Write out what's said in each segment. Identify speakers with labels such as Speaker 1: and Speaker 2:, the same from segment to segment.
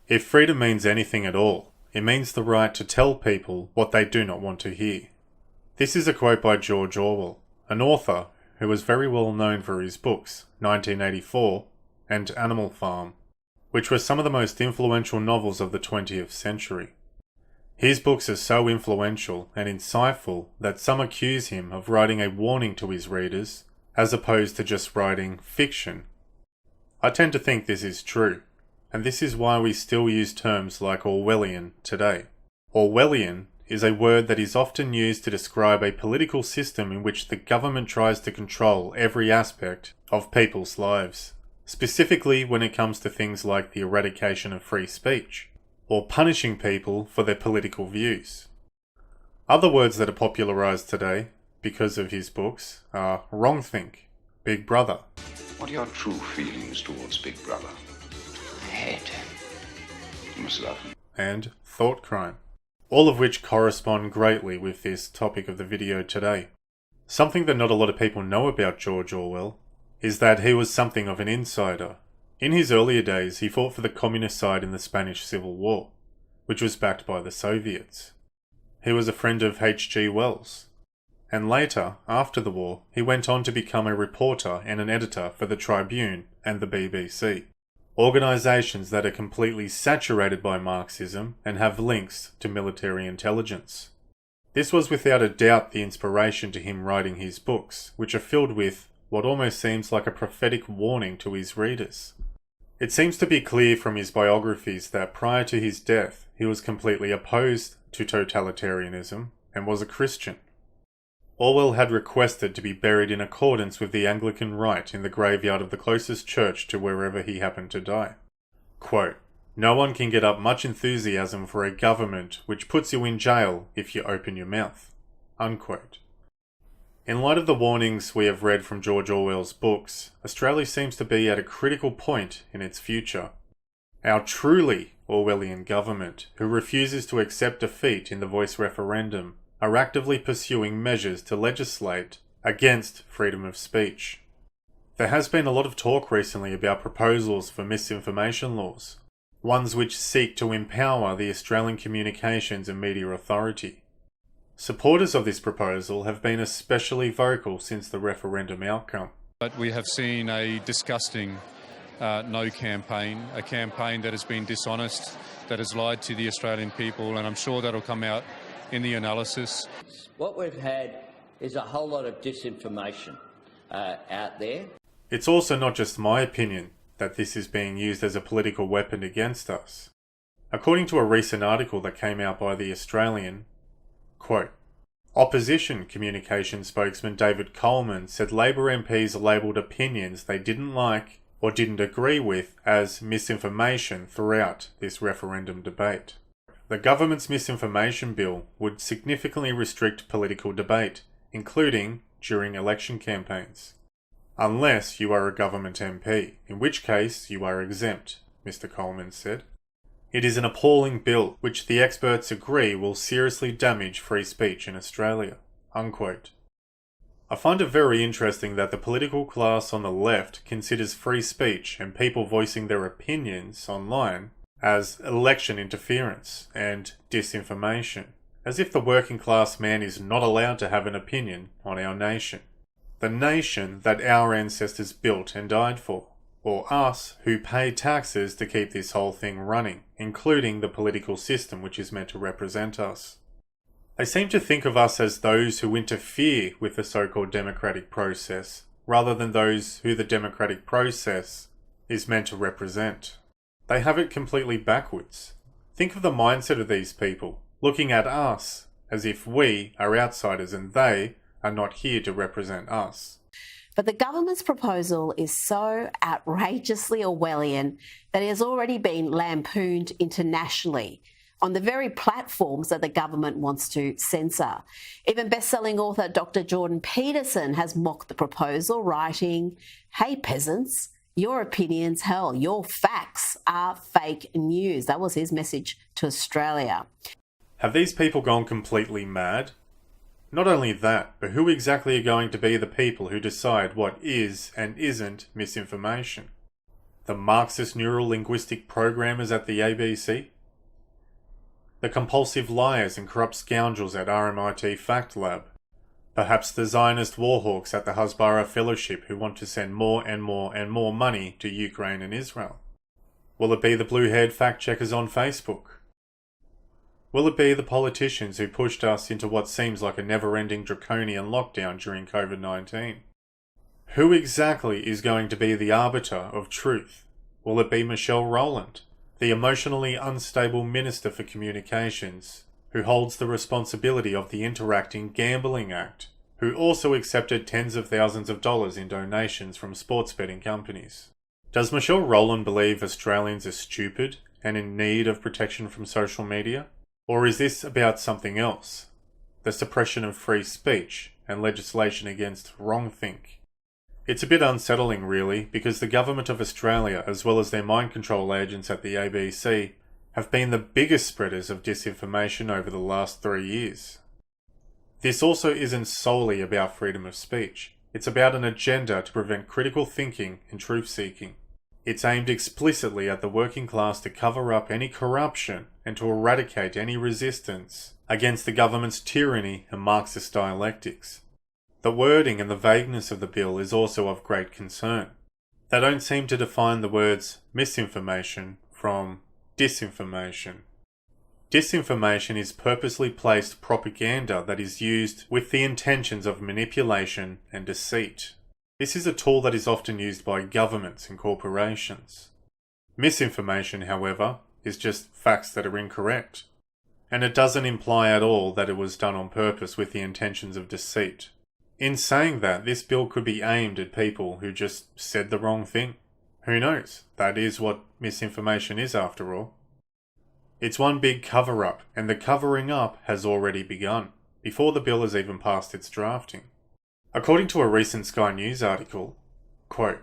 Speaker 1: If freedom means anything at all, it means the right to tell people what they do not want to hear. This is a quote by George Orwell, an author who was very well known for his books 1984 and Animal Farm, which were some of the most influential novels of the 20th century. His books are so influential and insightful that some accuse him of writing a warning to his readers, as opposed to just writing fiction. I tend to think this is true, and this is why we still use terms like Orwellian today. Orwellian is a word that is often used to describe a political system in which the government tries to control every aspect of people's lives, specifically when it comes to things like the eradication of free speech, or punishing people for their political views. Other words that are popularized today, because of his books, are wrongthink, Big Brother.
Speaker 2: What are your true feelings towards Big Brother? I hate him. You must love him.
Speaker 1: And thought crime. All of which correspond greatly with this topic of the video today. Something that not a lot of people know about George Orwell is that he was something of an insider. In his earlier days, he fought for the communist side in the Spanish Civil War, which was backed by the Soviets. He was a friend of H.G. Wells. And later, after the war, he went on to become a reporter and an editor for the Tribune and the BBC. Organisations that are completely saturated by Marxism and have links to military intelligence. This was without a doubt the inspiration to him writing his books, which are filled with what almost seems like a prophetic warning to his readers. It seems to be clear from his biographies that prior to his death, he was completely opposed to totalitarianism and was a Christian. Orwell had requested to be buried in accordance with the Anglican rite in the graveyard of the closest church to wherever he happened to die. Quote, "No one can get up much enthusiasm for a government which puts you in jail if you open your mouth." Unquote. In light of the warnings we have read from George Orwell's books, Australia seems to be at a critical point in its future. Our truly Orwellian government, who refuses to accept defeat in the voice referendum, are actively pursuing measures to legislate against freedom of speech. There has been a lot of talk recently about proposals for misinformation laws, ones which seek to empower the Australian Communications and Media Authority. Supporters of this proposal have been especially vocal since the referendum outcome.
Speaker 3: But we have seen a disgusting no campaign, a campaign that has been dishonest, that has lied to the Australian people, and I'm sure that'll come out in the analysis.
Speaker 4: What we've had is a whole lot of disinformation out there.
Speaker 1: It's also not just my opinion that this is being used as a political weapon against us. According to a recent article that came out by The Australian, quote, "Opposition communication spokesman David Coleman said Labor MPs labelled opinions they didn't like or didn't agree with as misinformation throughout this referendum debate. The government's misinformation bill would significantly restrict political debate, including during election campaigns. Unless you are a government MP, in which case you are exempt," Mr. Coleman said. "It is an appalling bill which the experts agree will seriously damage free speech in Australia." Unquote. I find it very interesting that the political class on the left considers free speech and people voicing their opinions online as election interference and disinformation, as if the working class man is not allowed to have an opinion on our nation. The nation that our ancestors built and died for, or us who pay taxes to keep this whole thing running, including the political system which is meant to represent us. They seem to think of us as those who interfere with the so-called democratic process, rather than those who the democratic process is meant to represent. They have it completely backwards. Think of the mindset of these people, looking at us as if we are outsiders and they are not here to represent us.
Speaker 5: But the government's proposal is so outrageously Orwellian that it has already been lampooned internationally on the very platforms that the government wants to censor. Even best-selling author Dr. Jordan Peterson has mocked the proposal, writing, "Hey peasants, your opinions, hell, your facts are fake news." That was his message to Australia.
Speaker 1: Have these people gone completely mad? Not only that, but who exactly are going to be the people who decide what is and isn't misinformation? The Marxist neuro-linguistic programmers at the ABC? The compulsive liars and corrupt scoundrels at RMIT Fact Lab? Perhaps the Zionist warhawks at the Hasbara Fellowship who want to send more and more and more money to Ukraine and Israel? Will it be the blue-haired fact-checkers on Facebook? Will it be the politicians who pushed us into what seems like a never-ending draconian lockdown during COVID-19? Who exactly is going to be the arbiter of truth? Will it be Michelle Rowland, the emotionally unstable Minister for Communications, who holds the responsibility of the Interacting Gambling Act, who also accepted tens of thousands of dollars in donations from sports betting companies? Does Michelle Rowland believe Australians are stupid and in need of protection from social media? Or is this about something else? The suppression of free speech and legislation against wrongthink? It's a bit unsettling really, because the Government of Australia, as well as their mind control agents at the ABC, have been the biggest spreaders of disinformation over the last 3 years. This also isn't solely about freedom of speech. It's about an agenda to prevent critical thinking and truth-seeking. It's aimed explicitly at the working class to cover up any corruption and to eradicate any resistance against the government's tyranny and Marxist dialectics. The wording and the vagueness of the bill is also of great concern. They don't seem to define the words misinformation from disinformation. Disinformation is purposely placed propaganda that is used with the intentions of manipulation and deceit. This is a tool that is often used by governments and corporations. Misinformation, however, is just facts that are incorrect, and it doesn't imply at all that it was done on purpose with the intentions of deceit. In saying that, this bill could be aimed at people who just said the wrong thing. Who knows? That is what misinformation is after all. It's one big cover-up, and the covering up has already begun, before the bill has even passed its drafting. According to a recent Sky News article, quote,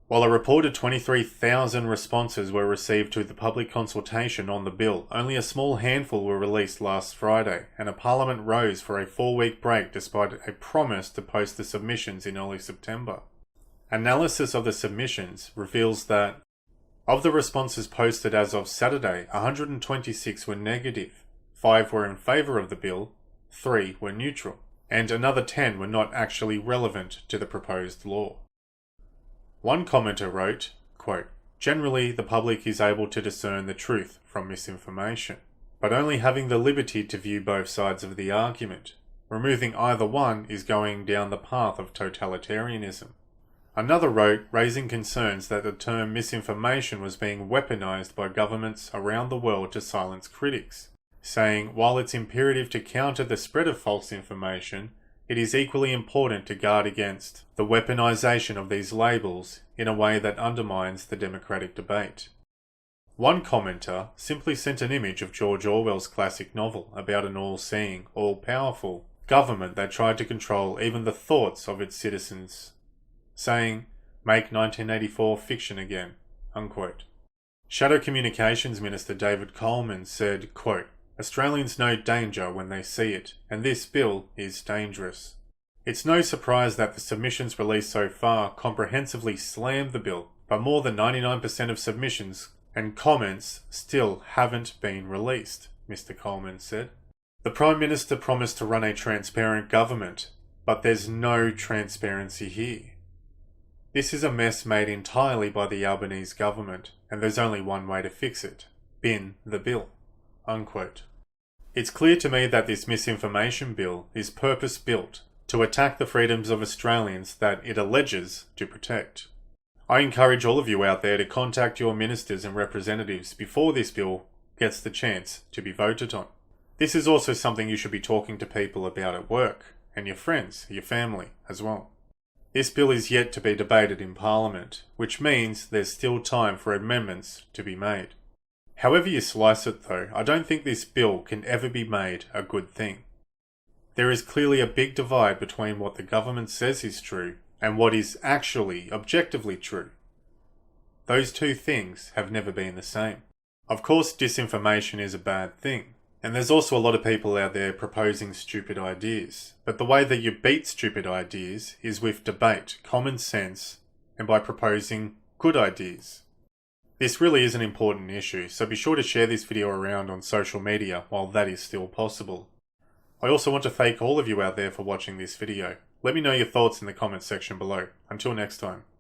Speaker 1: while a reported 23,000 responses were received to the public consultation on the bill, only a small handful were released last Friday, and a Parliament rose for a 4-week break despite a promise to post the submissions in early September. Analysis of the submissions reveals that, of the responses posted as of Saturday, 126 were negative, 5 were in favour of the bill, 3 were neutral, and another 10 were not actually relevant to the proposed law. One commenter wrote, quote, generally the public is able to discern the truth from misinformation, but only having the liberty to view both sides of the argument. Removing either one is going down the path of totalitarianism. Another wrote, raising concerns that the term misinformation was being weaponized by governments around the world to silence critics, saying while it's imperative to counter the spread of false information, it is equally important to guard against the weaponization of these labels in a way that undermines the democratic debate. One commenter simply sent an image of George Orwell's classic novel about an all-seeing, all-powerful government that tried to control even the thoughts of its citizens, saying, "Make 1984 fiction again," unquote. Shadow Communications Minister David Coleman said, quote, Australians know danger when they see it, and this bill is dangerous. It's no surprise that the submissions released so far comprehensively slammed the bill, but more than 99% of submissions and comments still haven't been released, Mr. Coleman said. The Prime Minister promised to run a transparent government, but there's no transparency here. This is a mess made entirely by the Albanese government, and there's only one way to fix it. Bin the bill. Unquote. It's clear to me that this misinformation bill is purpose-built to attack the freedoms of Australians that it alleges to protect. I encourage all of you out there to contact your ministers and representatives before this bill gets the chance to be voted on. This is also something you should be talking to people about at work, and your friends, your family as well. This bill is yet to be debated in Parliament, which means there's still time for amendments to be made. However you slice it though, I don't think this bill can ever be made a good thing. There is clearly a big divide between what the government says is true and what is actually objectively true. Those two things have never been the same. Of course, disinformation is a bad thing, and there's also a lot of people out there proposing stupid ideas. But the way that you beat stupid ideas is with debate, common sense, and by proposing good ideas. This really is an important issue, so be sure to share this video around on social media while that is still possible. I also want to thank all of you out there for watching this video. Let me know your thoughts in the comments section below. Until next time.